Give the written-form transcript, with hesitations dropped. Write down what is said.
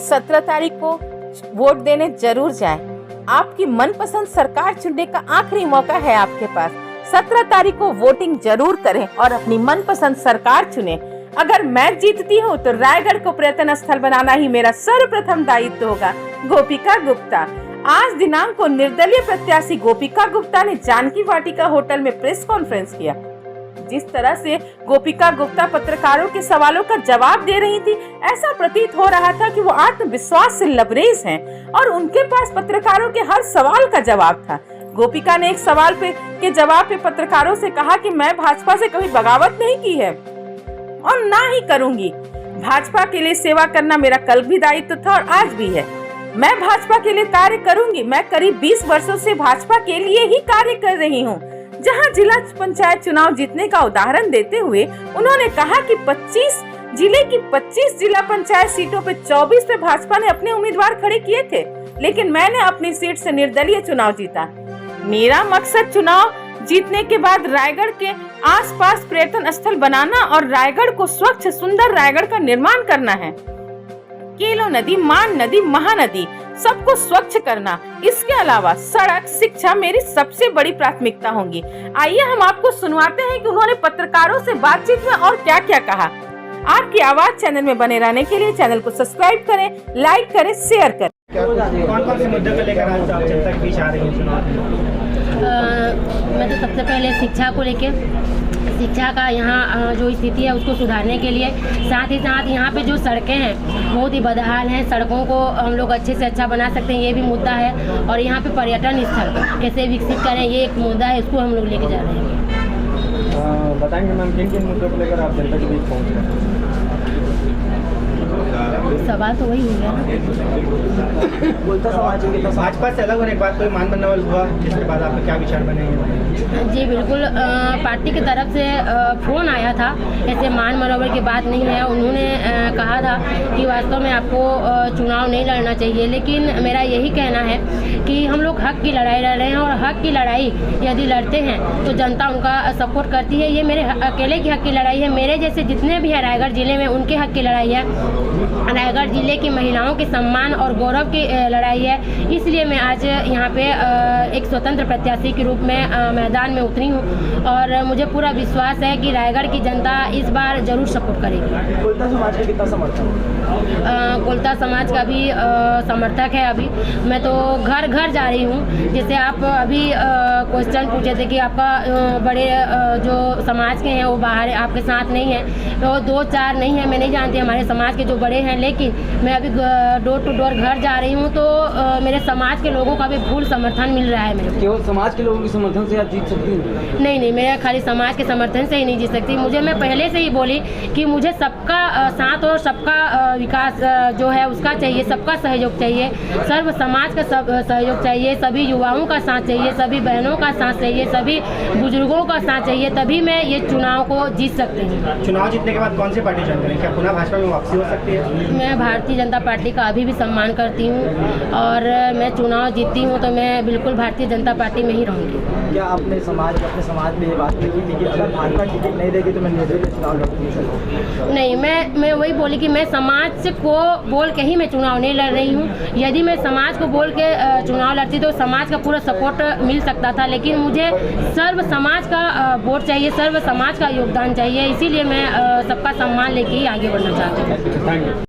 17 तारीख को वोट देने जरूर जाएं। आपकी मनपसंद सरकार चुनने का आखिरी मौका है आपके पास। 17 तारीख को वोटिंग जरूर करें और अपनी मनपसंद सरकार चुनें। अगर मैं जीतती हूँ तो रायगढ़ को पर्यटन स्थल बनाना ही मेरा सर्वप्रथम दायित्व होगा। गोपिका गुप्ता। आज दिनांक को निर्दलीय प्रत्याशी गोपिका गुप्ता ने जानकी वाटिका होटल में प्रेस कॉन्फ्रेंस किया। जिस तरह से गोपिका गुप्ता पत्रकारों के सवालों का जवाब दे रही थी, ऐसा प्रतीत हो रहा था कि वो आत्मविश्वास से लबरेज हैं और उनके पास पत्रकारों के हर सवाल का जवाब था। गोपिका ने एक सवाल के जवाब पे पत्रकारों से कहा कि मैं भाजपा से कभी बगावत नहीं की है और ना ही करूंगी। भाजपा के लिए सेवा करना मेरा कल भी दायित्व था और आज भी है। मैं भाजपा के लिए कार्य करूंगी। मैं करीब 20 वर्षों से भाजपा के लिए ही कार्य कर रही हूं। जहां जिला पंचायत चुनाव जीतने का उदाहरण देते हुए उन्होंने कहा कि 25 जिला पंचायत सीटों पे 24 पे भाजपा ने अपने उम्मीदवार खड़े किए थे, लेकिन मैंने अपनी सीट से निर्दलीय चुनाव जीता। मेरा मकसद चुनाव जीतने के बाद रायगढ़ के आसपास पर्यटन स्थल बनाना और रायगढ़ को स्वच्छ सुंदर रायगढ़ का निर्माण करना है। केलो नदी, मान नदी, महानदी सबको स्वच्छ करना। इसके अलावा सड़क, शिक्षा मेरी सबसे बड़ी प्राथमिकता होंगी। आइए हम आपको सुनवाते हैं कि उन्होंने पत्रकारों से बातचीत में और क्या क्या कहा। आपकी आवाज चैनल में बने रहने के लिए चैनल को सब्सक्राइब करें, लाइक करें, शेयर करें। कौन से मुद्दों को लेकर आज आप जनता के बीच आ रही हैं? मैं तो सबसे पहले शिक्षा का यहाँ जो स्थिति है उसको सुधारने के लिए, साथ ही साथ यहाँ पे जो सड़कें हैं बहुत ही बदहाल हैं, सड़कों को हम लोग अच्छे से अच्छा बना सकते हैं, ये भी मुद्दा है। और यहाँ पे पर्यटन स्थल कैसे विकसित करें, ये एक मुद्दा है, इसको हम लोग लेके जा रहे हैं। बताएंगे मैम किन किन मुद्दों को लेकर आप जनता के बीच पहुँच रहे हैं? सवाल तो वही हो गया ना। बोलता समाज के भाजपा से अलग होने के बाद कोई मान बनोबल हुआ, जिसके बाद आपके क्या विचार बने हैं? जी बिल्कुल, पार्टी की तरफ से फ़ोन आया था, ऐसे मान मनोबल की बात नहीं है। उन्होंने कहा था कि वास्तव में आपको चुनाव नहीं लड़ना चाहिए, लेकिन मेरा यही कहना है कि हम लोग हक की लड़ाई लड़ रहे हैं और हक की लड़ाई यदि लड़ते हैं तो जनता उनका सपोर्ट करती है। ये मेरे अकेले की हक की लड़ाई है, मेरे जैसे जितने भी हैं रायगढ़ ज़िले में उनके हक की लड़ाई है। रायगढ़ ज़िले की महिलाओं के सम्मान और गौरव की लड़ाई है। इसलिए मैं आज यहाँ पे एक स्वतंत्र प्रत्याशी के रूप में मैदान में उतरी हूँ और मुझे पूरा विश्वास है कि रायगढ़ की जनता इस बार जरूर सपोर्ट करेगी। कोलता समाज का कितना समर्थन? कोलता समाज का भी समर्थक है। अभी मैं तो घर घर जा रही हूँ। जैसे आप अभी क्वेश्चन पूछे थे कि आपका बड़े जो समाज के हैं वो बाहर आपके साथ नहीं है, तो 2-4 नहीं है, मैं नहीं जानती हमारे समाज के जो बड़े हैं, लेकिन मैं अभी डोर टू डोर घर जा रही हूँ तो मेरे समाज के लोगों का भी फुल समर्थन मिल रहा है। मेरे केवल समाज के लोगों के समर्थन से आप जीत सकती हैं? नहीं, मेरा खाली समाज के समर्थन से ही नहीं जीत सकती। मैं पहले से ही बोली कि मुझे सबका साथ और सबका विकास जो है उसका चाहिए, सबका सहयोग चाहिए, सर्व समाज का सब सहयोग चाहिए, सभी युवाओं का साथ चाहिए, सभी बहनों का साथ चाहिए, सभी बुजुर्गों का साथ चाहिए, तभी मैं ये चुनाव को जीत सकती हूँ। चुनाव जीतने के बाद कौन सी पार्टी ज्वाइन करें? क्या पुनः भाजपा में वापसी हो सकती है? मैं भारतीय जनता पार्टी का अभी भी सम्मान करती हूँ और मैं चुनाव जीतती हूँ तो मैं बिल्कुल भारतीय जनता पार्टी में ही रहूँगी। क्या अपने समाज में ये बात की थी कि अगर भाजपा टिकट नहीं देगी तो मैं निर्दलीय चुनाव लड़ूंगी? नहीं, मैं वही बोली कि मैं समाज को बोल के ही मैं चुनाव नहीं लड़ रही हूँ। यदि मैं समाज को बोल के चुनाव लड़ती तो समाज का पूरा सपोर्ट मिल सकता था, लेकिन मुझे सर्व समाज का वोट चाहिए, सर्व समाज का योगदान चाहिए। इसीलिए मैं सबका सम्मान लेके ही आगे बढ़ना चाहती हूँ।